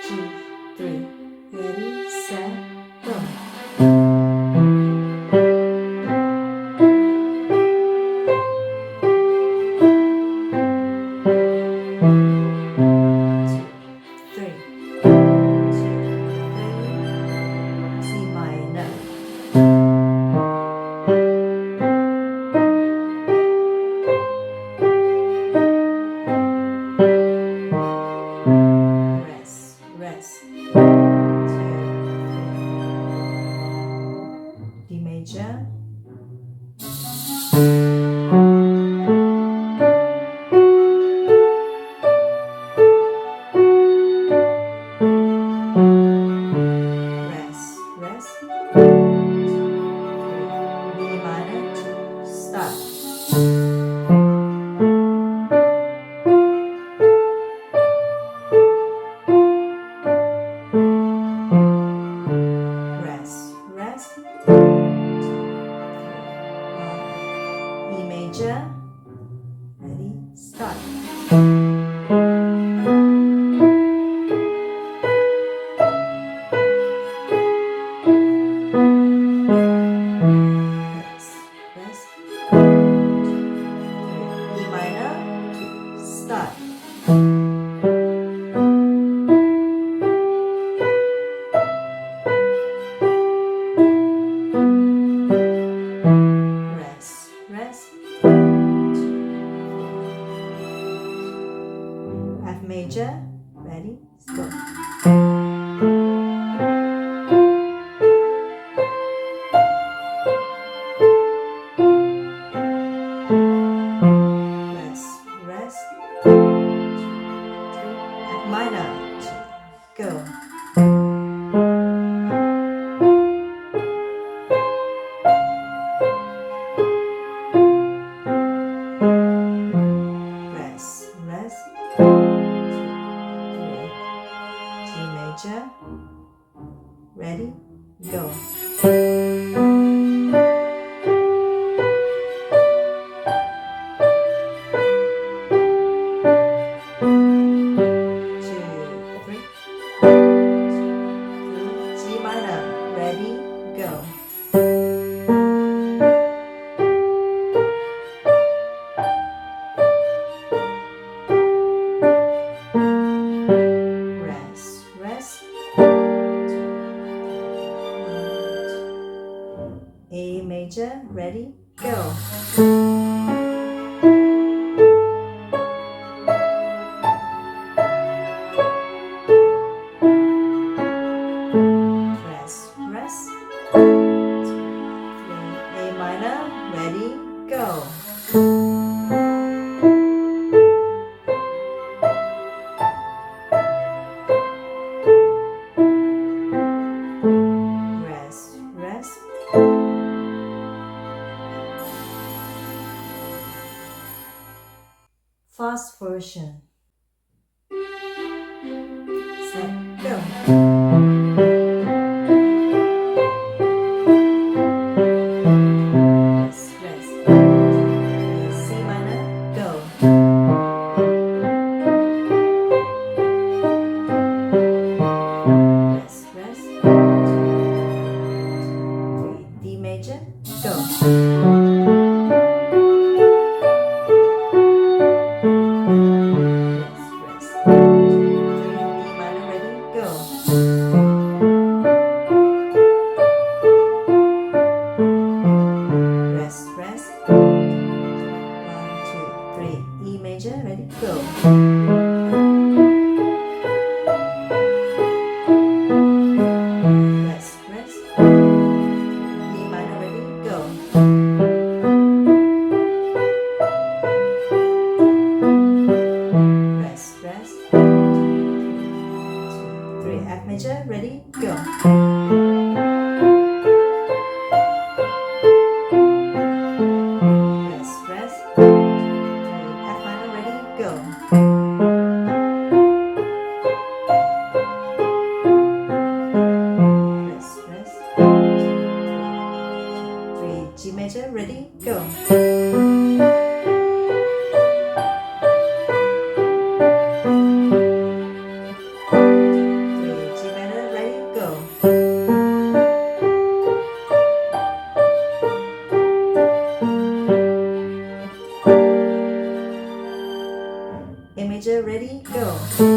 3. Ready, set, go. Rest. 2, 3. D major. Rest. 2, 3. D minor. Start. Rest. 2, 3. E major. Ready, start. Rest. 2, 3. E minor. Start. Rest. 2, 3. F major. Ready, go. Rest. 2, 3. F minor. Go. Rest. 2, 3. G major. Ready, go. G minor. Ready, go. Rest. 1, 2. A major. Ready, go. Rest. 2, 3. A minor. Ready, go. Rest. Fast version. Set, go. Rest. C minor, go. Rest. 3. D major, go. Rest. 2, 3. D minor, ready, go. Rest. 1, 2, 3. E major, ready, go. Rest. E minor, ready, go. Rest. 2, 3. F major, ready, go. Rest. 2, 3. F minor, ready, go. Rest. 2, 3. G major, ready, go. go.